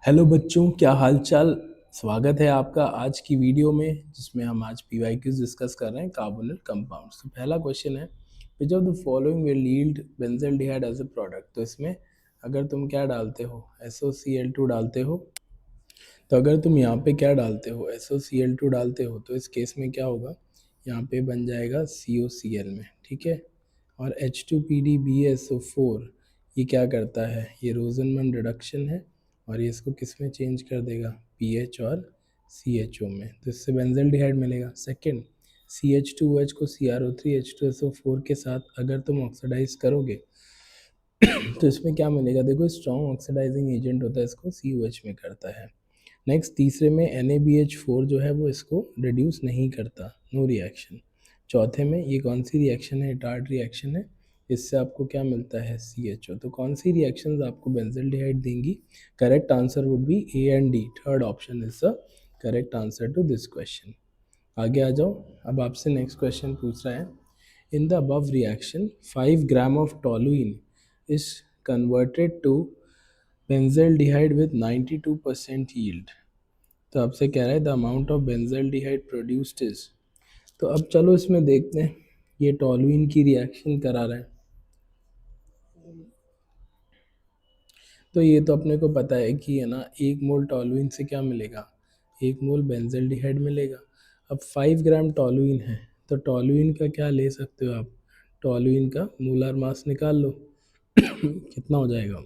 Hello बच्चों, क्या हाल चाल। स्वागत है आपका आज की वीडियो में, जिसमें हम आज पीवाईक्यूज डिस्कस कर रहे हैं कार्बोनिल कंपाउंड्स। तो पहला क्वेश्चन है, which of the following will yield benzaldehyde as a product. तो इसमें अगर तुम क्या डालते हो, SOCl2 डालते हो। तो अगर तुम यहाँ पे क्या डालते हो, SOCl2 डालते हो, तो इस केस में क्या होगा, यहाँ पे बन जाएगा COCl में, ठीक है। और H2PdBSO4 ये क्या करता है, ये रोजनमैन रिडक्शन है, और ये इसको किस में चेंज कर देगा, PH और CHO में। तो इससे बेंजल्डिहाइड मिलेगा। सेकेंड, CH2OH को CrO3H2SO4 के साथ अगर तुम ऑक्सीडाइज करोगे तो इसमें क्या मिलेगा, देखो स्ट्रॉन्ग ऑक्सीडाइजिंग एजेंट होता है, इसको COH में करता है। नेक्स्ट तीसरे में NaBH4 जो है वो इसको रिड्यूस नहीं करता, नो रिएक्शन। चौथे में ये कौन सी रिएक्शन है, टार्ड रिएक्शन है, इससे आपको क्या मिलता है, CHO। तो कौन सी रिएक्शंस आपको बेंजल्डिहाइड देंगी, correct answer would be A and D, third option is the correct answer to this question. आगे आ जाओ, अब आपसे नेक्स्ट क्वेश्चन पूछ रहा है, in the above reaction 5 gram of toluene is converted to benzaldehyde with 92% yield. तो आपसे कह रहा है the amount of benzaldehyde produced is. तो अब चलो इसमें देखते हैं, ये टोलुइन की रिएक्शन करा रहा है। तो ये तो अपने को पता है कि है ना, 1 मोल टोलुइन से क्या मिलेगा, 1 मोल बेंजल्डिहाइड मिलेगा। अब 5 ग्राम टोलुइन है, तो टोलुइन का क्या ले सकते हो आप, टोलुइन का मोलर मास निकाल लो कितना हो जाएगा।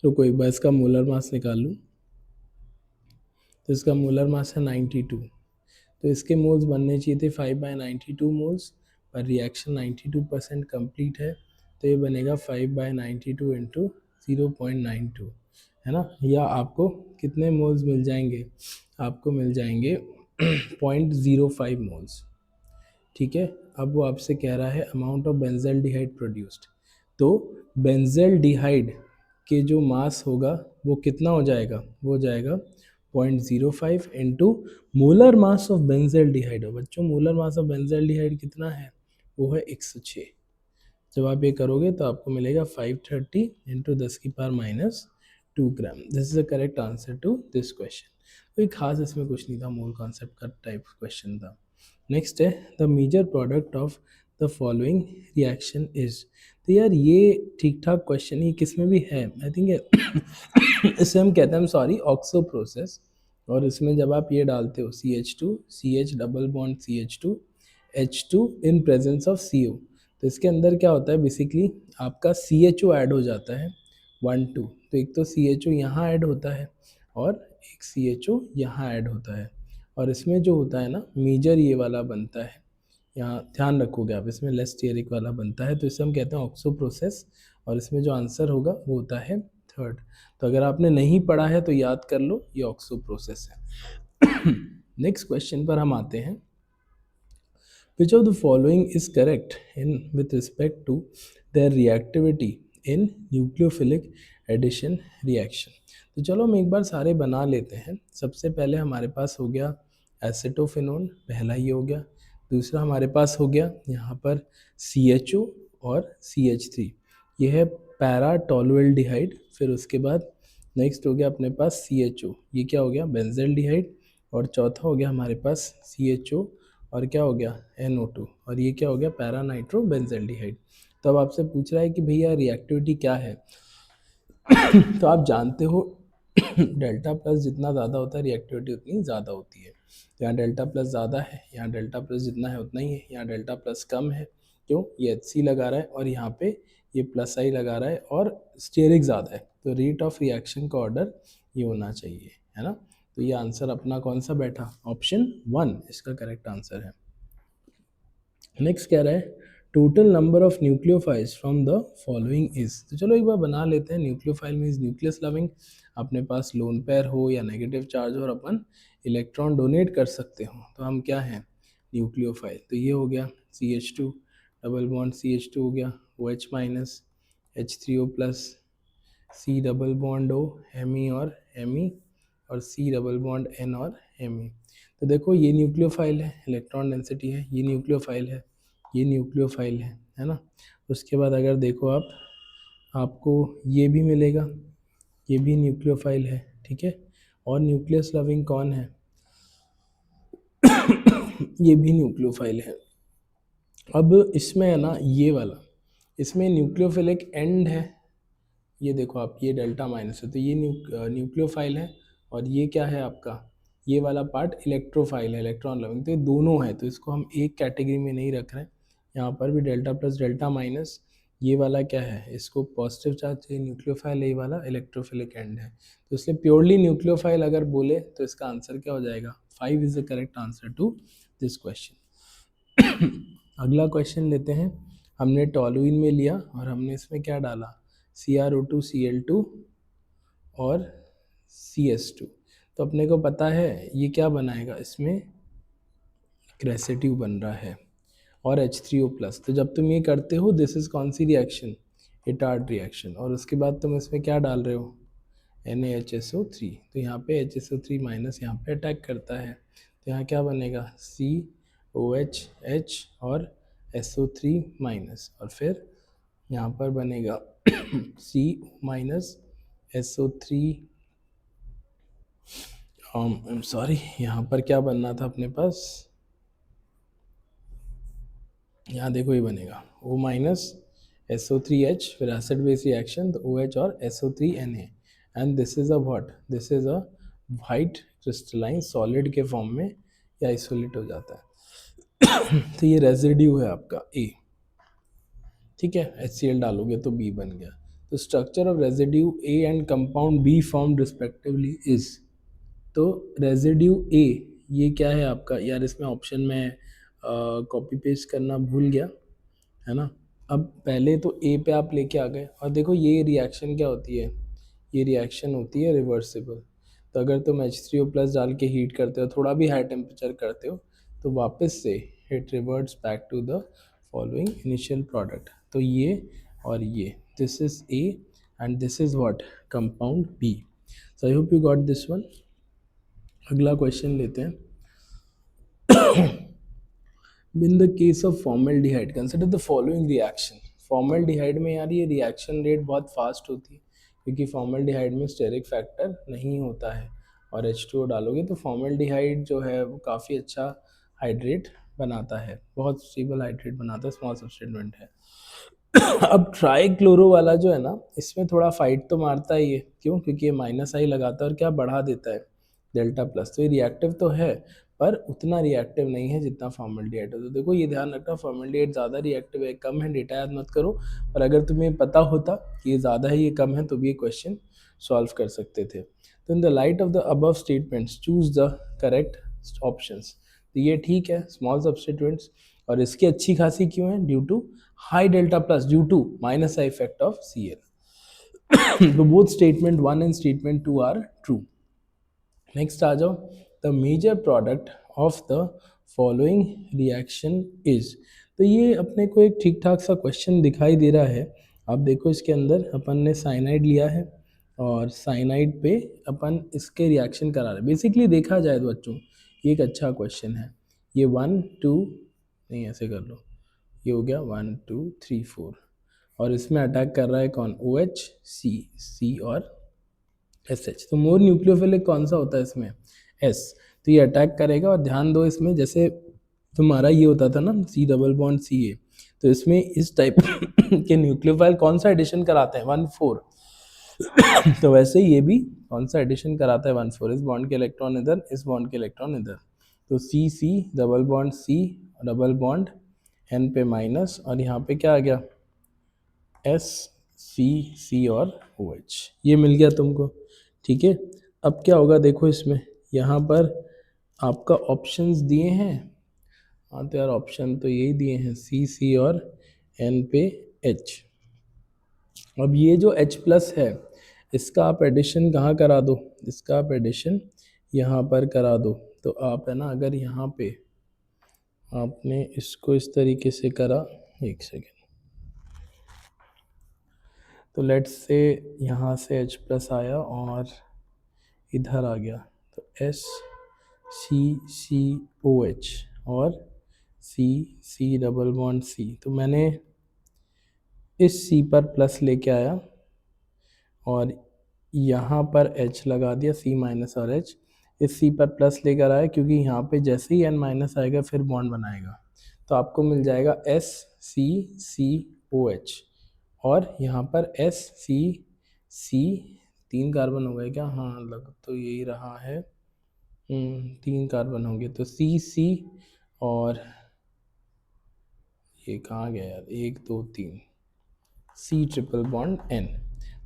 तो कोई बार इसका मोलर मास निकाल लूँ, तो इसका मोलर मास है 92। तो इसके मोल्स बनने चाहिए थे 5/92 मोल्स, पर रिएक्शन 92% कंप्लीट है, तो ये बनेगा 5/92 इंटू 0.92, है ना। या आपको कितने मोल्स मिल जाएंगे, आपको मिल जाएंगे 0.05 मोल्स, ठीक है। अब वो आपसे कह रहा है अमाउंट ऑफ बेंजल्डिहाइड प्रोड्यूस्ड। तो बेंजल्डिहाइड के जो मास होगा वो कितना हो जाएगा, वो हो जाएगा 0.05 into molar mass of benzaldehyde. बच्चों मोलर मास ऑफ बेंजल्डिहाइड कितना है, वो है 106। जब आप ये करोगे तो आपको मिलेगा 530 into 10⁻² gram. This is the correct answer to this question. कोई खास इसमें कुछ नहीं था, मोल कॉन्सेप्ट का टाइप क्वेश्चन था। नेक्स्ट है, the major product of the following reaction is. तो यार ये ठीक ठाक क्वेश्चन ही किस में भी है, आई थिंक इसे हम कहते हैं, सॉरी, ऑक्सो प्रोसेस। और इसमें जब आप ये डालते हो CH2 CH double bond CH2 H2 in presence of CO, तो इसके अंदर क्या होता है, बेसिकली आपका CHO ऐड हो जाता है 1 2। तो एक तो CHO यहाँ ऐड होता है और एक CHO यहाँ ऐड होता है, और इसमें जो होता है ना मेजर ये वाला बनता है, यहाँ ध्यान रखोगे आप, इसमें लेस स्टीयरिक वाला बनता है, तो इसे हम कहते हैं ऑक्सो प्रोसेस। और इसमें जो आंसर होगा वो होता है थर्ड। तो अगर आपने नहीं पढ़ा है तो याद कर लो, ये ऑक्सो प्रोसेस है। नेक्स्ट क्वेश्चन पर हम आते हैं, which of the following is correct in with respect to their reactivity in nucleophilic addition reaction। तो चलो हम एक बार सारे बना लेते हैं। सबसे पहले हमारे पास हो गया एसिटोफिनोन, पहला ही हो गया। दूसरा हमारे पास हो गया यहाँ पर CHO और CH3, ये है पैरा टोलुएल्डिहाइड। फिर उसके बाद नेक्स्ट हो गया अपने पास CHO, ये क्या हो गया, बेंजल्डिहाइड। और चौथा हो गया हमारे पास CHO और क्या हो गया, NO2, और ये क्या हो गया, पैरा नाइट्रो बेंजल्डिहाइड। तो अब आपसे पूछ रहा है कि भैया रिएक्टिविटी क्या है। तो आप जानते हो डेल्टा प्लस जितना ज़्यादा होता है रिएक्टिविटी उतनी ज़्यादा होती है। तो यहाँ डेल्टा प्लस ज़्यादा है, यहाँ डेल्टा प्लस जितना है उतना ही है, यहाँ डेल्टा प्लस कम है, क्यों, ये HC लगा रहा है और यहाँ पे ये प्लस I लगा रहा है, और स्टेरिक ज़्यादा है, तो रेट ऑफ रिएक्शन का ऑर्डर ये होना चाहिए, है ना। तो ये आंसर अपना कौन सा बैठा, ऑप्शन 1 इसका करेक्ट आंसर है। नेक्स्ट कह रहा है total number of nucleophiles from the following is. तो चलो एक बार बना लेते हैं। न्यूक्लियोफाइल मीन्स न्यूक्लियस लविंग, अपने पास लोन पेयर हो या नेगेटिव चार्ज हो और अपन इलेक्ट्रॉन डोनेट कर सकते हो, तो हम क्या हैं, न्यूक्लियोफाइल। तो ये हो गया CH2 डबल बॉन्ड CH2 हो गया, OH minus H3O plus, C double bond O Me और Me, और C डबल बॉन्ड N और Me। तो देखो ये न्यूक्लियोफाइल है, इलेक्ट्रॉन डेंसिटी है, ये न्यूक्लियोफाइल है, ये न्यूक्लियोफाइल है ना। उसके बाद अगर देखो आप, आपको ये भी मिलेगा, ये भी न्यूक्लियोफाइल है, ठीक है। और न्यूक्लियस लविंग कौन है? ये भी न्यूक्लियोफाइल है। अब इसमें है ना ये वाला, इसमें न्यूक्लियोफिलिक एंड है, ये देखो आप, ये डेल्टा माइनस है, तो ये न्यूक्लियोफाइल है। और ये क्या है आपका, ये वाला पार्ट इलेक्ट्रोफाइल है, इलेक्ट्रॉन लविंग। तो ये दोनों है, तो इसको हम एक कैटेगरी में नहीं रख रहे हैं। यहाँ पर भी डेल्टा प्लस डेल्टा माइनस, ये वाला क्या है, इसको पॉजिटिव चार्ज है, न्यूक्लियोफाइल, ये वाला इलेक्ट्रोफिलिक एंड है। तो इसलिए प्योरली न्यूक्लियोफाइल अगर बोले तो इसका आंसर क्या हो जाएगा, 5 is the correct answer to this question. अगला क्वेश्चन लेते हैं। हमने टॉलुइन में लिया और हमने इसमें क्या डाला, CrO2 Cl2 और CS2। तो अपने को पता है ये क्या बनाएगा, इसमें रेसिड्यू बन रहा है और H3O प्लस। तो जब तुम ये करते हो, दिस इज कौन सी रिएक्शन, इटार्ड रिएक्शन। और उसके बाद तुम इसमें क्या डाल रहे हो, NaHSO3। तो यहाँ पे HSO3 माइनस यहाँ पे अटैक करता है, तो यहाँ क्या बनेगा, COH और SO3 माइनस, और फिर यहाँ पर बनेगा CO माइनस SO3, सॉरी, यहाँ पर क्या बनना था अपने पास, यहाँ देखो ये बनेगा O माइनस SO3H, फिर एसिड बेस रिएक्शन, तो OH और SO3Na, and this is a what, this is a white crystalline solid के फॉर्म में या आइसोलेट हो जाता है। तो ये रेजिड्यू है आपका A, ठीक है। HCl डालोगे तो B बन गया। तो structure of residue A and compound B formed respectively is, तो रेजिड्यू A ये क्या है आपका, यार इसमें ऑप्शन में कॉपी पेस्ट करना भूल गया, है ना। अब पहले तो ए पे आप लेके आ गए, और देखो ये रिएक्शन क्या होती है, ये रिएक्शन होती है रिवर्सिबल। तो अगर तुम H3O प्लस डाल के हीट करते हो, थोड़ा भी हाई टेम्परेचर करते हो, तो वापस से it reverts back to the following initial product. तो ये और ये, this is A and this is what, compound B. So I hope you got this one. अगला क्वेश्चन लेते हैं। In the case of formaldehyde, consider the following reaction. Formaldehyde में यार ये रिएक्शन रेट बहुत फास्ट होती है, क्योंकि फॉर्मल्डिहाइड में स्टेरिक फैक्टर नहीं होता है, और H2O डालोगे तो फॉर्मल्डिहाइड जो है वो काफ़ी अच्छा हाइड्रेट बनाता है, बहुत स्टेबल हाइड्रेट बनाता है, स्मॉल सब्सटीट्यूएंट है। अब ट्राई क्लोरो वाला जो है ना, इसमें थोड़ा फाइट तो मारता है ये, क्यों, क्योंकि ये माइनस आई लगाता है और क्या बढ़ा देता है, डेल्टा प्लस। तो ये रिएक्टिव तो है, पर उतना रिएक्टिव नहीं है जितना फॉर्मल्डिहाइड है। तो देखो ये ध्यान रखना, फॉर्मल्डिहाइड ज़्यादा रिएक्टिव है, कम है, डेटा याद मत करो। पर अगर तुम्हें पता होता कि ये ज़्यादा है ये कम है, तो भी ये क्वेश्चन सॉल्व कर सकते थे। तो in the light of the above statements choose the correct options. तो ये ठीक है, स्मॉल सब्सटीट्यूएंट्स, और इसकी अच्छी खासी क्यों है, due to high delta plus, due to minus I effect of Cl। तो both statement 1 and statement 2 are true. Next आ जाओ, the major product of the following reaction is. तो ये अपने को एक ठीक ठाक सा क्वेश्चन दिखाई दे रहा है। आप देखो इसके अंदर अपन ने साइनाइड लिया है, और साइनाइड पे अपन इसके रिएक्शन करा रहे हैं। बेसिकली देखा जाए तो बच्चों ये एक अच्छा क्वेश्चन है। ये 1 2, नहीं ऐसे कर लो, ये हो गया 1 2 3 4, और इसमें अटैक कर रहा है कौन, OH C और SH। तो मोर न्यूक्लियोफिलिक कौन सा होता है इसमें, S। तो ये अटैक करेगा, और ध्यान दो इसमें जैसे तुम्हारा ये होता था ना C डबल बॉन्ड CA, तो इसमें इस टाइप के न्यूक्लियोफाइल कौन सा एडिशन कराते हैं, 1 4। तो वैसे ये भी कौन सा एडिशन कराता है, 1 4, इस बॉन्ड के इलेक्ट्रॉन इधर, इस बॉन्ड के इलेक्ट्रॉन इधर। तो C double bond C double bond N पे माइनस, और यहाँ पे क्या आ गया, C और OH, ये मिल गया तुमको, ठीक है। अब क्या होगा देखो इसमें, यहाँ पर आपका ऑप्शंस दिए हैं, हाँ तो यार ऑप्शन तो यही दिए हैं, C और N पे H। अब ये जो H प्लस है, इसका आप एडिशन कहाँ करा दो, इसका आप एडिशन यहाँ पर करा दो। तो आप है ना, अगर यहाँ पे आपने इसको इस तरीके से करा, एक सेकेंड, तो लेट्स से यहाँ से H प्लस आया और इधर आ गया, तो SCOH और C डबल बॉन्ड C। तो मैंने इस C पर प्लस लेके आया, और यहाँ पर H लगा दिया, C माइनस और H, इस C पर प्लस लेकर आया क्योंकि यहाँ पे जैसे ही N माइनस आएगा फिर बॉन्ड बनाएगा, तो आपको मिल जाएगा SCCOH, और यहाँ पर SCC, 3 कार्बन हो गए क्या, हाँ लग तो यही रहा है, 3 कार्बन होंगे तो CC, और ये कहाँ गया यार, 1 2 3, C ट्रिपल बॉन्ड N।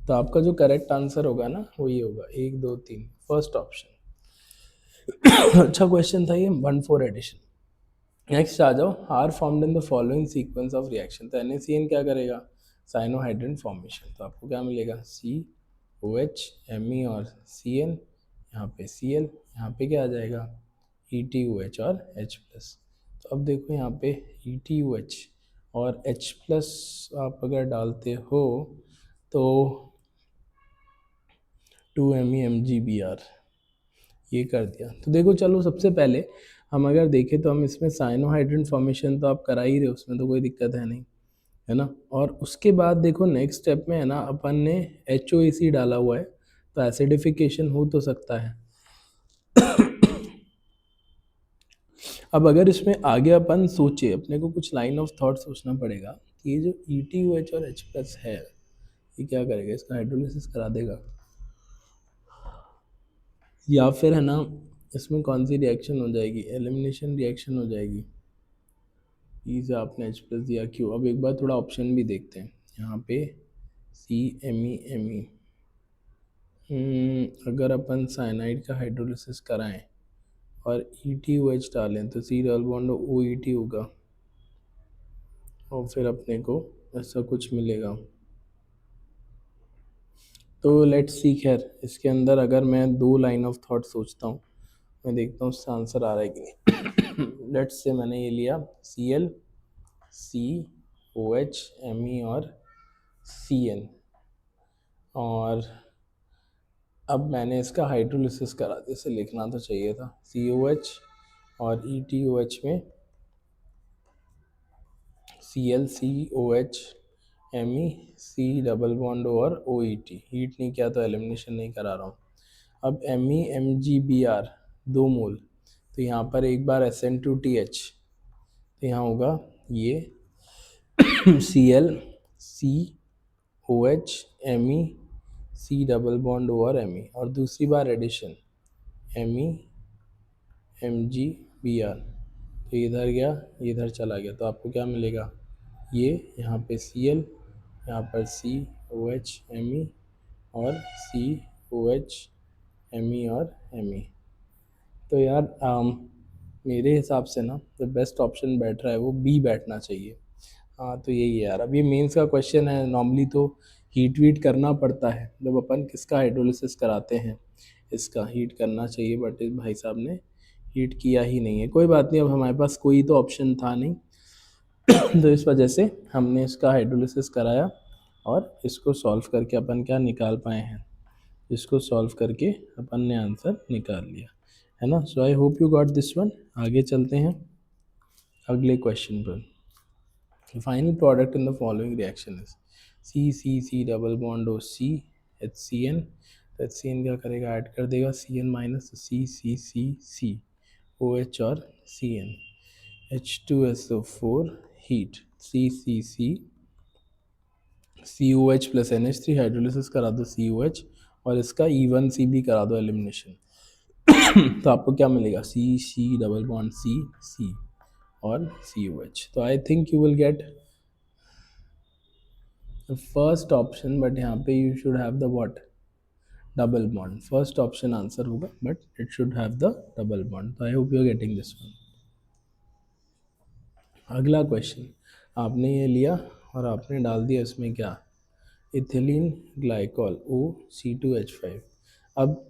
तो आपका जो करेक्ट आंसर होगा ना वो ये होगा 1 2 3, फर्स्ट ऑप्शन। अच्छा क्वेश्चन था ये, 1-4 एडिशन। नेक्स्ट आ जाओ, are formed in the following sequence of reaction, तो NaCN क्या करेगा, साइनोहाइड्रिन फॉर्मेशन, तो आपको क्या मिलेगा, COH Me और Cn, यहाँ पे Cl, यहाँ पे क्या आ जाएगा ETOH और H प्लस। तो अब देखो यहाँ पे ETOH और H प्लस आप अगर डालते हो तो 2MeMgBr ये कर दिया। तो देखो चलो सबसे पहले हम अगर देखें तो हम इसमें साइनोहाइड्रिन फॉर्मेशन तो आप करा ही रहे हो, उसमें तो कोई दिक्कत है नहीं, है ना। और उसके बाद देखो नेक्स्ट स्टेप में है ना अपन ने HOAC डाला हुआ है, तो एसिडिफिकेशन हो तो सकता है। अब अगर इसमें आगे अपन सोचे, अपने को कुछ लाइन ऑफ थॉट सोचना पड़ेगा कि ये जो ETOH और H प्लस है ये क्या करेगा, इसका हाइड्रोलिसिस करा देगा, या फिर है ना इसमें कौन सी रिएक्शन हो जाएगी, एलिमिनेशन रिएक्शन हो जाएगी। ई से आपने H प्लस दिया, क्यों, अब एक बार थोड़ा ऑप्शन भी देखते हैं यहाँ पे CMe, अगर अपन साइनाइड का हाइड्रोलिसिस कराएं और ETOH डालें तो C डबल बॉन्ड OET होगा, और फिर अपने को ऐसा कुछ मिलेगा। तो लेट्स सी, खैर इसके अंदर अगर मैं 2 लाइन ऑफ थॉट सोचता हूँ, मैं देखता हूँ उसका आंसर आ रहा है कि नहीं। लेट्स से मैंने ये लिया Cl, COH Me और Cn, और अब मैंने इसका हाइड्रोलिसिस करा दिया, इसे लिखना तो चाहिए था COH और ETOH में Cl COH Me C double bond और OET, हीट नहीं किया तो एलिमिनेशन नहीं करा रहा हूँ। अब MEMgBr 2 मोल, तो यहाँ पर एक बार SN2TH, तो यहाँ होगा ये Cl COH Me C double bond और Me, और दूसरी बार एडिशन MEMgBr, तो इधर गया इधर चला गया, तो आपको क्या मिलेगा, ये यहाँ पे Cl, यहाँ पर COH Me और COH Me और Me। तो यार मेरे हिसाब से ना जो बेस्ट ऑप्शन बैठ रहा है वो बी बैठना चाहिए। हाँ तो यही है यार, अब ये मेंस का क्वेश्चन है, नॉर्मली तो हीट वीट करना पड़ता है जब अपन किसका हाइड्रोलिसिस कराते हैं, इसका हीट करना चाहिए, बट इस भाई साहब ने हीट किया ही नहीं है। कोई बात नहीं, अब हमारे पास कोई तो ऑप्शन था नहीं तो इस वजह से हमने इसका हाइड्रोलिसिस कराया और इसको सॉल्व करके अपन क्या निकाल पाए हैं, इसको सॉल्व करके अपन ने आंसर निकाल लिया, है ना। So I hope you got this one. आगे चलते हैं अगले क्वेश्चन पर। Final product in the following reaction is C double bond O C HCN, तो HCN क्या करेगा, ऐड कर देगा CN माइनस C OH और CN, H2SO4 heat, COH plus NH3 hydrolysis करा दो COH, और इसका E1C भी करा दो एलिमिनेशन तो आपको क्या मिलेगा, C डबल बॉन्ड C और COH। तो I think you will get the first option, but यहाँ पे you should have the what, double bond. First option answer होगा but it should have the double bond. तो I hope you are getting this one. अगला question, आपने ये लिया और आपने डाल दिया इसमें क्या, इथिलीन ग्लाइकॉल OC2H5। अब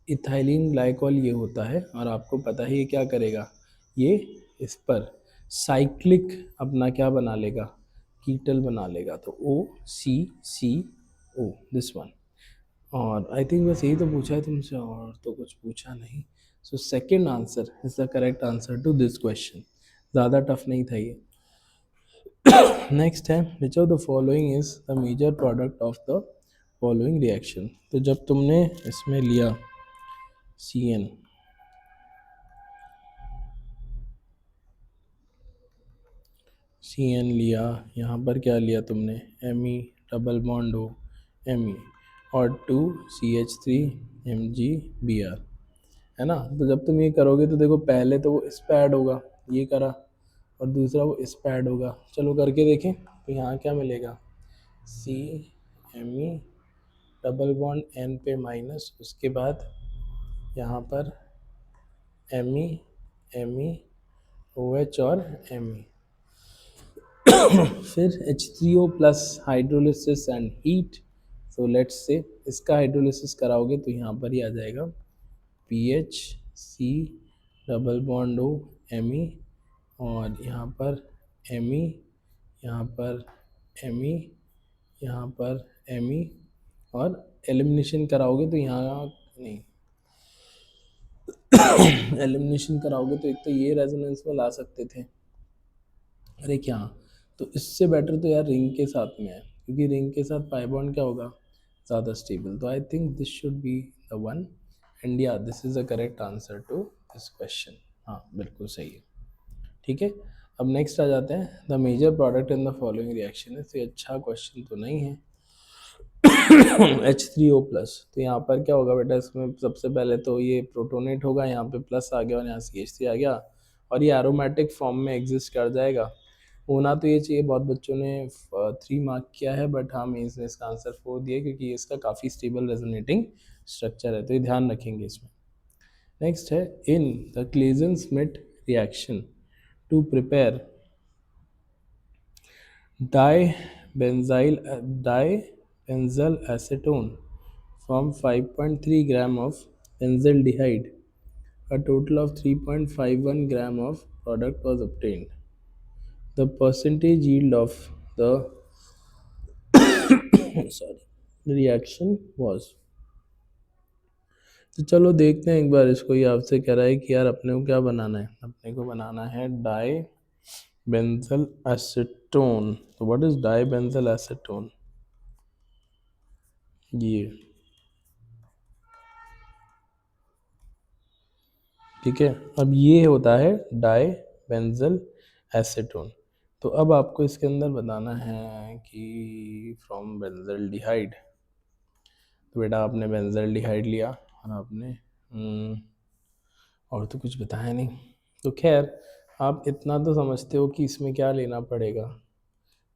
इथाइलिन ग्लाइकॉल ये होता है और आपको पता है ये क्या करेगा, ये इस पर साइक्लिक अपना क्या बना लेगा, कीटल बना लेगा, तो OCCO दिस वन। और आई थिंक बस यही तो पूछा है तुमसे, और तो कुछ पूछा नहीं। So second answer is the correct answer to this question, ज़्यादा टफ नहीं था ये। नेक्स्ट है, which of the following is the major product of the following reaction. तो जब तुमने इसमें लिया CN, लिया, यहाँ पर क्या लिया तुमने, Me डबल बॉन्ड हो Me और 2CH3 Mg Br, है ना। तो जब तुम ये करोगे तो देखो पहले तो वो इस पे ऐड होगा, ये करा, और दूसरा वो इस पे ऐड होगा। चलो करके देखें। तो यहाँ क्या मिलेगा, Me डबल बॉन्ड N पे माइनस, उसके बाद यहाँ पर Me OH और Me, फिर H3O plus hydrolysis and heat. So let's say इसका हाइड्रोलिसिस कराओगे तो यहाँ पर ही आ जाएगा PHC double bond O Me, और यहाँ पर Me, यहाँ पर Me, यहाँ पर Me, और एलिमिनेशन कराओगे तो यहाँ नहीं एलिमिनेशन कराओगे तो एक तो ये रेजोनेंस में ला सकते थे, अरे क्या, तो इससे बेटर तो यार रिंग के साथ में है, क्योंकि रिंग के साथ पाई बॉन्ड क्या होगा, ज़्यादा स्टेबल। तो I think this should be the one, and या this is the correct answer to this question. हाँ बिल्कुल सही है। ठीक है, अब नेक्स्ट आ जाते हैं, the major product in the following reaction है। तो ये अच्छा क्वेश्चन तो नहीं है। H3O प्लस, तो यहाँ पर क्या होगा बेटा, इसमें सबसे पहले तो ये प्रोटोनेट होगा, यहाँ पे प्लस आ गया और यहाँ CH3 आ गया, और ये एरोमेटिक फॉर्म में एग्जिस्ट कर जाएगा। होना तो ये चाहिए, बहुत बच्चों ने 3 मार्क किया है, बट हाँ मीन्स ने इसका आंसर 4 दिया, क्योंकि इसका काफ़ी स्टेबल रेजोनेटिंग स्ट्रक्चर है, तो ये ध्यान रखेंगे इसमें। नेक्स्ट है, in the Claisen Schmidt reaction to prepare dibenzyl acetone from 5.3 gram of benzaldehyde, a total of 3.51 gram of product was obtained. The percentage yield of the reaction was। तो चलो देखते हैं एक बार इसको। ये आपसे कह रहा है कि यार अपने को क्या बनाना है, अपने को बनाना है डाइबेंजल एसीटोन। तो व्हाट इज डाइबेंजल एसीटोन, ये ठीक है। अब ये होता है डाइबेंजल एसीटोन। तो अब आपको इसके अंदर बताना है कि फ्रॉम बेंजल्डिहाइड, तो बेटा आपने बेंजल्डिहाइड लिया और आपने और तो कुछ बताया नहीं। तो खैर आप इतना तो समझते हो कि इसमें क्या लेना पड़ेगा,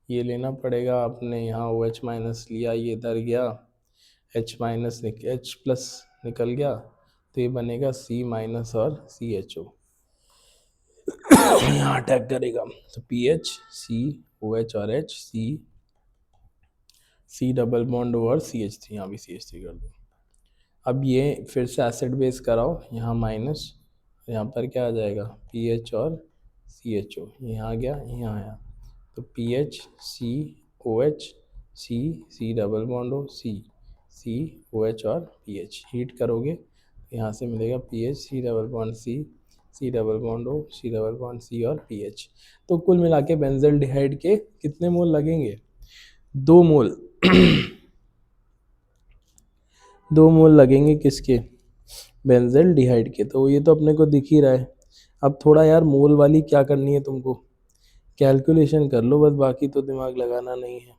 ये लेना पड़ेगा आपने, यहाँ OH माइनस लिया, ये इधर गया, H माइनस H प्लस निकल गया, तो ये बनेगा C माइनस और CHO, यहाँ अटैक करेगा। तो PH COH और H C डबल बॉन्ड और CH3, यहाँ भी CH3 कर दो। अब ये फिर से एसिड बेस कराओ, यहाँ माइनस, यहाँ पर क्या आ जाएगा PH और CHO, यहाँ आ गया, यहाँ आया, तो PH COH C double bond हो COH और PH, हीट करोगे यहाँ से मिलेगा PH C double bond C double bond हो C डबल बॉन्ड C और PH। तो कुल मिला के बेंजल्डिहाइड के कितने मोल लगेंगे, 2 मोल 2 मोल लगेंगे किसके, बेंजल्डिहाइड के। तो ये तो अपने को दिख ही रहा है। अब थोड़ा यार मोल वाली क्या करनी है तुमको, कैलकुलेशन कर लो बस, बाकी तो दिमाग लगाना नहीं है।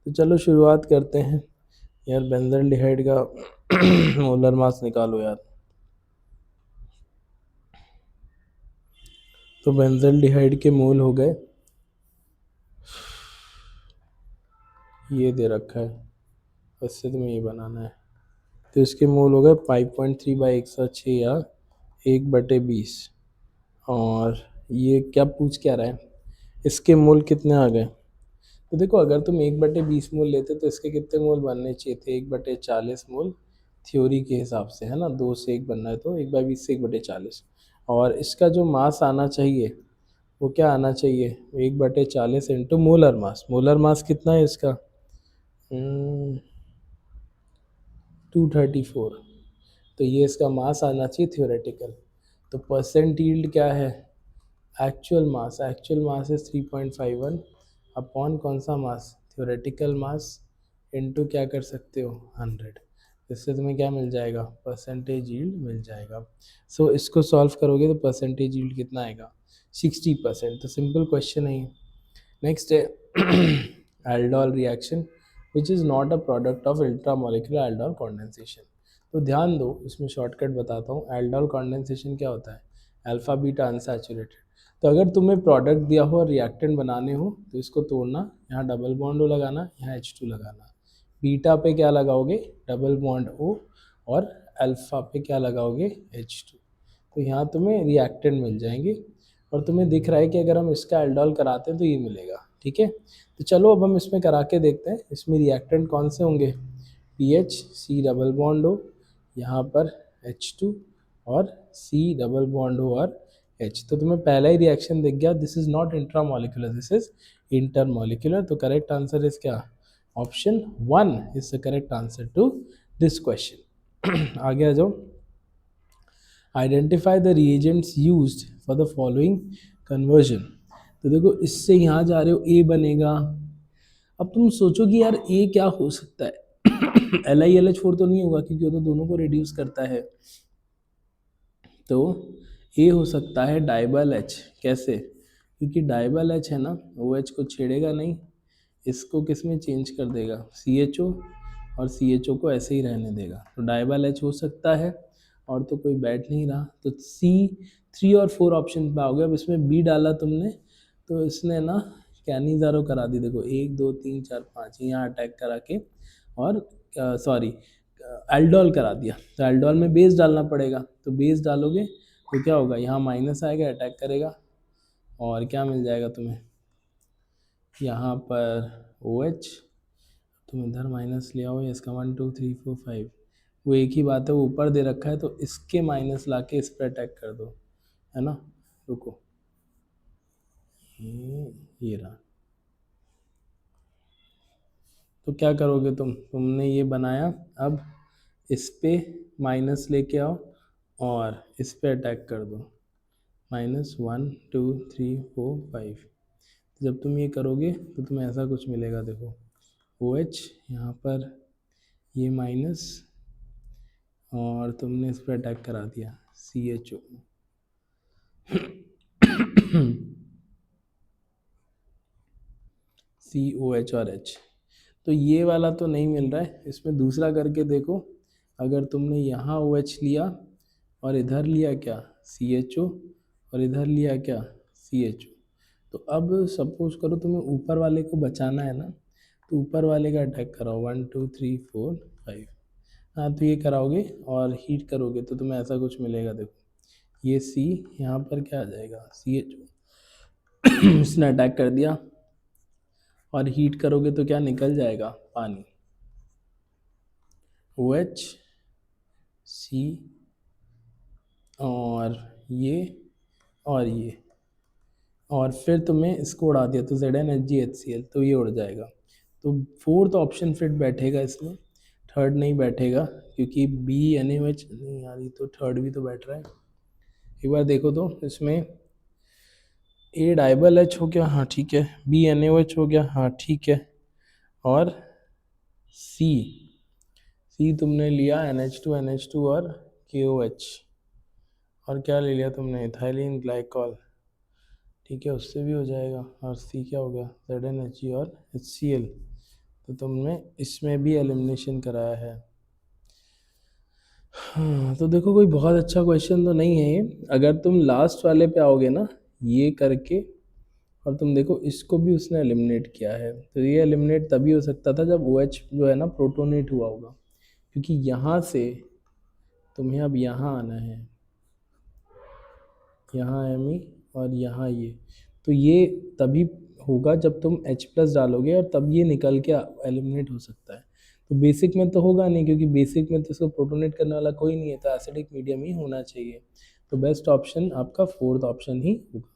तो चलो शुरुआत करते हैं यार, बेंजल्डिहाइड का मोलर मास निकालो यार। तो बेंजल्डिहाइड के मोल हो गए, ये दे रखा है, इससे तुम्हें ये बनाना है। तो इसके मोल हो गए 5.3 बाई 106 या 1/20, और ये क्या पूछ क्या रहा है, इसके मोल कितने आ गए। तो देखो अगर तुम 1/20 मोल लेते तो इसके कितने मोल बनने चाहिए थे, 1/40 मोल थ्योरी के हिसाब से, है ना, 2 से 1 बनना है तो 1/20 से 1/40, और इसका जो मास आना चाहिए वो क्या आना चाहिए, 1/40 into molar mass. Molar mass कितना है इसका, 234, तो ये इसका मास आना चाहिए थ्योरेटिकल। तो परसेंट यील्ड क्या है, एक्चुअल मास है 3.51 अपॉन कौन सा मास, थ्योरेटिकल मास इनटू क्या कर सकते हो 100, इससे तुम्हें क्या मिल जाएगा, परसेंटेज यील्ड मिल जाएगा। सो इसको सॉल्व करोगे तो परसेंटेज यील्ड कितना आएगा, 60%। तो सिंपल क्वेश्चन है ये। नेक्स्ट है aldol reaction which is not a product of intramolecular aldol condensation. तो ध्यान दो, इसमें शॉर्टकट बताता हूँ। एल्डोल कंडेंसेशन क्या होता है, अल्फा बीटा अनसैचुरेटेड। तो अगर तुम्हें प्रोडक्ट दिया हो और रिएक्टेंट बनाने हो तो इसको तोड़ना, यहाँ डबल बॉन्ड ओ लगाना, यहाँ H2 लगाना, बीटा पे क्या लगाओगे, डबल बॉन्ड O, और अल्फा पे क्या लगाओगे, H2। तो यहाँ तुम्हें रिएक्टेंट मिल जाएंगे और तुम्हें दिख रहा है कि अगर हम इसका एल्डोल कराते हैं तो ये मिलेगा। ठीक है, तो चलो अब हम इसमें करा के देखते हैं। इसमें रिएक्टेंट कौन से होंगे, PH C double bond O, यहाँ पर H2 और C डबल बॉन्ड O और H। तो तुम्हें पहला ही रिएक्शन दिख गया, this is not intramolecular, this is intermolecular. तो करेक्ट आंसर इज क्या, option 1 is the correct answer to this question. आगे आ जाओ। Identify the reagents used for the following conversion. तो देखो इससे यहाँ जा रहे हो, ए बनेगा। अब तुम सोचो कि यार ए क्या हो सकता है, LiLH4 तो नहीं होगा क्योंकि वो तो दोनों को रिड्यूस करता है। तो ए हो सकता है डाइबल H। कैसे, क्योंकि डाइबल H है ना, OH को छेड़ेगा नहीं, इसको किस में चेंज कर देगा, CHO, और CHO को ऐसे ही रहने देगा। तो डाइबल H हो सकता है, और तो कोई बैठ नहीं रहा। तो C 3 और 4 ऑप्शन पे आओगे। अब इसमें B डाला तुमने तो इसने ना कैनिजारो करा दी। देखो 1 2 3 4 5 यहाँ अटैक करा के, और सॉरी एल्डोल करा दिया। तो एल्डोल में बेस डालना पड़ेगा, तो बेस डालोगे तो क्या होगा, यहाँ माइनस आएगा, अटैक करेगा, और क्या मिल जाएगा तुम्हें, यहाँ पर OH। तुम इधर माइनस ले आओ, इसका 1 2 3 4 5, वो एक ही बात है, वो ऊपर दे रखा है तो इसके माइनस ला के इस पर अटैक कर दो, है ना। रुको, ये रहा। तो क्या करोगे तुमने ये बनाया, अब इस पे माइनस लेके आओ और इस पे अटैक कर दो, -1 2 3 4 5। जब तुम ये करोगे तो तुम्हें ऐसा कुछ मिलेगा। देखो OH यहाँ पर ये माइनस, और तुमने इस पर अटैक करा दिया CHO। COH और H। तो ये वाला तो नहीं मिल रहा है, इसमें दूसरा करके देखो। अगर तुमने यहाँ OH लिया और इधर लिया क्या CHO, और इधर लिया क्या CHO, तो अब सपोज करो तुम्हें ऊपर वाले को बचाना है ना, तो ऊपर वाले का अटैक कराओ 1 2 3 4 5। हाँ, तो ये कराओगे और हीट करोगे तो तुम्हें ऐसा कुछ मिलेगा। देखो ये C यहाँ पर क्या आ जाएगा CHO। इसने अटैक कर दिया, और हीट करोगे तो क्या निकल जाएगा, पानी, OH C, और ये, और फिर तुम्हें इसको उड़ा दिया तो ZnHgHCl, तो ये उड़ जाएगा। तो फोर्थ ऑप्शन फिर बैठेगा इसमें, थर्ड नहीं बैठेगा, क्योंकि BNaOH नहीं आ रही, तो थर्ड भी तो बैठ रहा है। एक बार देखो तो इसमें A डाइबल H हो गया, हाँ ठीक है, BNaOH हो गया, हाँ ठीक है, और C तुमने लिया NH2 और KOH, और क्या ले लिया तुमने, इथाइलिन ग्लाइकॉल, ठीक है, उससे भी हो जाएगा। और C क्या हो गया, ZnHg और HCl। तो तुमने इसमें भी एलिमिनेशन कराया है। हाँ, तो देखो कोई बहुत अच्छा क्वेश्चन तो नहीं है ये। अगर तुम लास्ट वाले पे आओगे ना, ये करके, और तुम देखो इसको भी उसने एलिमिनेट किया है, तो ये एलिमिनेट तभी हो सकता था जब OH जो है ना प्रोटोनेट हुआ होगा, क्योंकि यहाँ से तुम्हें अब यहाँ आना है, यहाँ Me और यहाँ ये, तो ये तभी होगा जब तुम H+ डालोगे, और तब ये निकल के एलिमिनेट हो सकता है। तो बेसिक में तो होगा नहीं, क्योंकि बेसिक में तो इसको प्रोटोनेट करने वाला कोई नहीं है, तो एसिडिक मीडियम ही होना चाहिए। तो बेस्ट ऑप्शन आपका फोर्थ ऑप्शन ही होगा।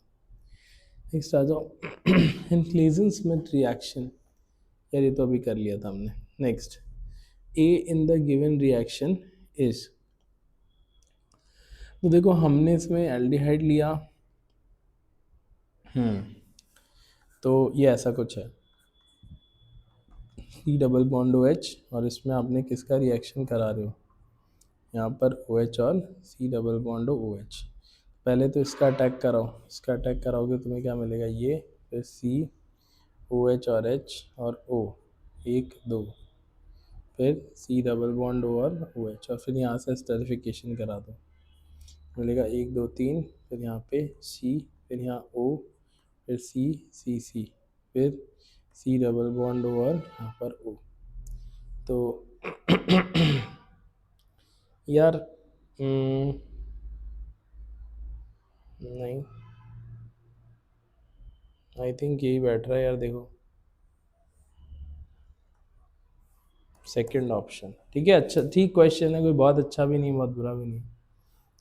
नेक्स्ट आ जाओ। इन क्लेजेंस-स्मिथ रिएक्शन, यार ये तो अभी कर लिया था हमने। Next, A in the given reaction is. तो देखो हमने इसमें एल्डिहाइड लिया, तो ये ऐसा कुछ है। C double bond O H, और इसमें आपने किसका रिएक्शन करा रहे हो, यहाँ पर ओ एच और C double bond O H. पहले तो इसका अटैक कराओ, इसका अटैक कराओगे तुम्हें क्या मिलेगा, ये, फिर सी ओ एच और एच और ओ, 1 2, फिर सी डबल बॉन्ड ओ और ओ एच, और फिर यहाँ से स्टेरिफिकेशन करा दो, मिलेगा 1 2 3, फिर यहाँ पे सी, फिर यहाँ ओ, फिर सी सी सी, फिर सी डबल बॉन्ड ओ और यहाँ पर ओ। तो यार नहीं, आई थिंक यही बैठ रहा है यार, देखो सेकंड ऑप्शन, ठीक है। अच्छा ठीक क्वेश्चन है, कोई बहुत अच्छा भी नहीं बहुत बुरा भी नहीं।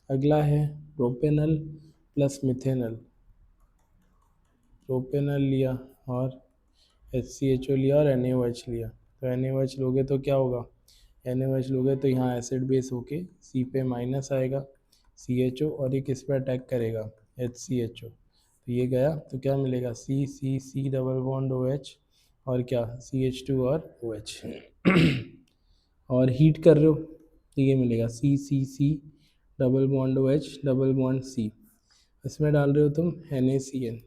अगला है प्रोपेनल प्लस मिथेनल। प्रोपेनल लिया और HCHO लिया और NaOH लिया, तो NaOH लोगे तो क्या होगा, NaOH लोगे तो यहाँ एसिड बेस होके C पे माइनस आएगा CHO, और ये किस पे अटैक करेगा, HCHO, तो ये गया, तो क्या मिलेगा C डबल बॉन्ड OH और क्या CH2 और OH और हीट कर रहे हो तो ये मिलेगा C double bond OH double bond C, इसमें डाल रहे हो तुम NaCN,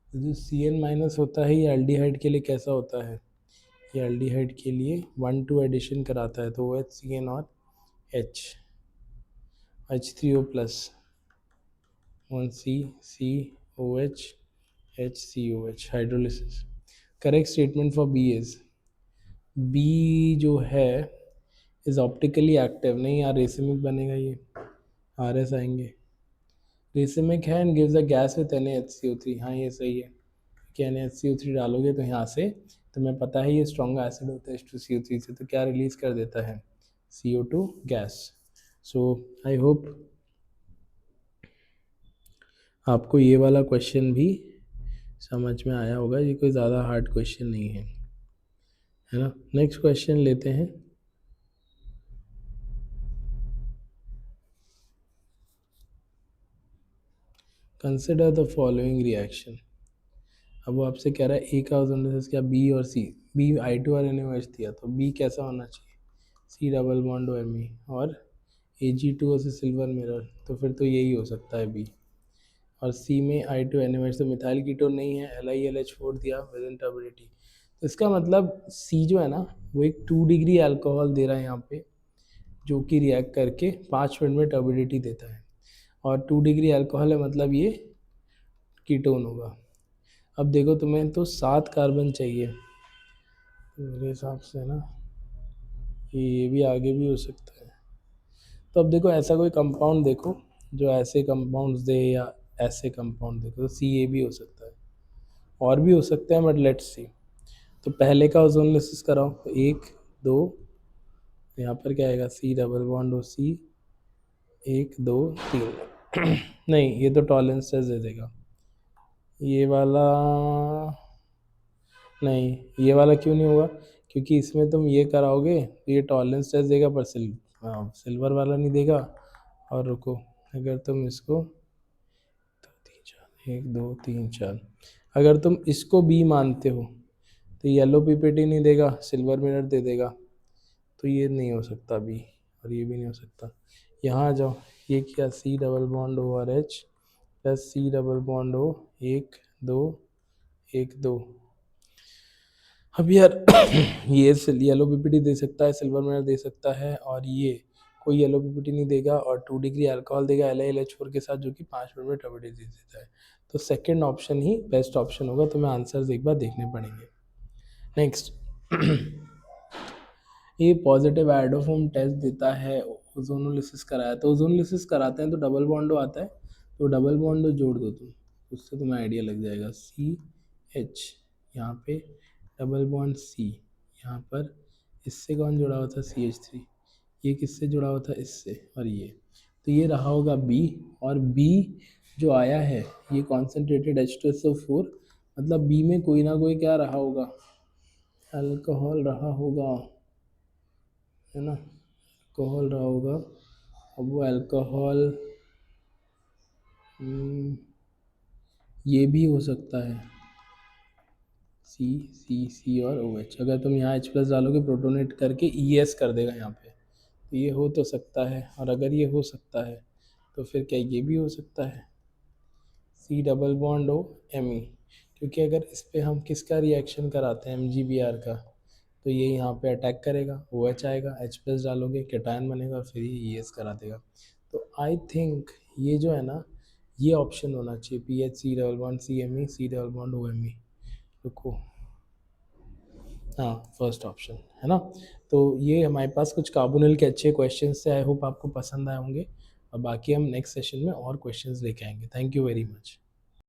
जो CN माइनस होता है ये एल्डिहाइड के लिए कैसा होता है, ये एल्डिहाइड के लिए 1 2 एडिशन कराता है, तो OHCN और H3O plus 1CCOH HCOH hydrolysis. Correct statement for B is, B जो है इज ऑप्टिकली एक्टिव, नहीं यार रेसिमिक बनेगा ये, RS आएंगे, रेसिमिक है and gives a gas with NaHCO3, हाँ ये सही है कि NaHCO3 डालोगे तो यहाँ से तुम्हें पता है ये स्ट्रॉन्ग एसिड होता है H2CO3 से, तो क्या रिलीज कर देता है CO2 gas. So I hope आपको ये वाला क्वेश्चन भी समझ में आया होगा, ये कोई ज़्यादा हार्ड क्वेश्चन नहीं है ना। नेक्स्ट क्वेश्चन लेते हैं। कंसिडर द फॉलोइंग रिएक्शन, अब वो आपसे कह रहा है ए का ओजोन क्या, बी और सी, बी I2 और NaOH दिया, तो बी कैसा होना चाहिए, सी डबल बॉन्ड OMe और Ag2O से सिल्वर मिरर, तो फिर तो यही हो सकता है बी, और सी में I2 NaOH, तो मिथाइल कीटोन नहीं है, LiLH4 दिया विद इन टर्बिडिटी, तो इसका मतलब सी जो है ना वो एक 2 डिग्री अल्कोहल दे रहा है यहाँ पे, जो कि रिएक्ट करके 5 मिनट में टर्बिडिटी देता है, और 2 डिग्री अल्कोहल है मतलब ये कीटोन होगा। अब देखो तुम्हें तो 7 कार्बन चाहिए, मेरे हिसाब से ना ये भी आगे भी हो सकता है, तो अब देखो ऐसा कोई कंपाउंड देखो जो ऐसे कंपाउंड्स दे, या ऐसे कंपाउंड देखो, तो CA भी हो सकता है, और भी हो सकता है, बट लेट्स सी। तो पहले का ओजोनलिसिस कराओ, तो 1 2, यहाँ पर क्या आएगा C डबल बॉन्ड OC 1 2 3 नहीं ये तो टॉलरेंस टेस्ट दे देगा, ये वाला नहीं, ये वाला क्यों नहीं होगा, क्योंकि इसमें तुम ये कराओगे तो ये टॉलरेंस टेस्ट देगा पर सिल्वर वाला नहीं देगा। और रुको, अगर तुम इसको 1 2 3 4, अगर तुम इसको बी मानते हो तो येलो पीपीटी नहीं देगा, सिल्वर मिरर दे देगा, तो ये नहीं हो सकता बी, और ये भी नहीं हो सकता। यहाँ आ जाओ, ये क्या C double bond ORH plus C double bond O 1 2 1 2, अब यार ये येलो पीपीटी दे सकता है, सिल्वर मिरर दे सकता है, और ये कोई येलो पीपीटी नहीं देगा, और 2 डिग्री अल्कोहल देगा LiLH4 के साथ, जो कि 5 मिनट में टर्बिडिटी दे देता है, तो सेकंड ऑप्शन ही बेस्ट ऑप्शन होगा। तुम्हें आंसर्स एक बार देखने पड़ेंगे। नेक्स्ट ये पॉजिटिव आयोडोफॉर्म टेस्ट देता है, ओजोनोलिसिस कराया, तो ओजोनोलिसिस कराते हैं तो डबल बॉन्डो आता है, तो डबल बॉन्डो जोड़ दो तुम, उससे तुम्हें आइडिया लग जाएगा। CH यहाँ पे डबल बॉन्ड C, यहाँ पर इससे कौन जुड़ा हुआ था CH3, ये किससे जुड़ा हुआ था इससे, और ये, तो ये रहा होगा B, और B जो आया है ये कॉन्सेंट्रेटेड H2SO4, मतलब B में कोई ना कोई क्या रहा होगा, अल्कोहल रहा होगा, है ना, अल्कोहल रहा होगा। अब वो अल्कोहल ये भी हो सकता है सी और OH। अगर तुम यहाँ H+ डालोगे प्रोटोनेट करके ES कर देगा यहाँ पे, तो ये हो तो सकता है। और अगर ये हो सकता है तो फिर क्या ये भी हो सकता है, C∼O क्योंकि अगर इस पर हम किसका रिएक्शन कराते हैं MgBr का, तो ये यहाँ पे अटैक करेगा, OH आएगा, H+ डालोगे कैटायन बनेगा और फिर ये ES करा देगा। तो आई थिंक ये जो है ना, ये ऑप्शन होना चाहिए, PH C∼CMe C∼OMe। रुको, हाँ फर्स्ट ऑप्शन है ना। तो ये हमारे पास कुछ कार्बोनिल के अच्छे क्वेश्चंस थे, आई होप आपको पसंद आए होंगे। और बाकी हम नेक्स्ट सेशन में और क्वेश्चंस लेके आएंगे। Thank you very much.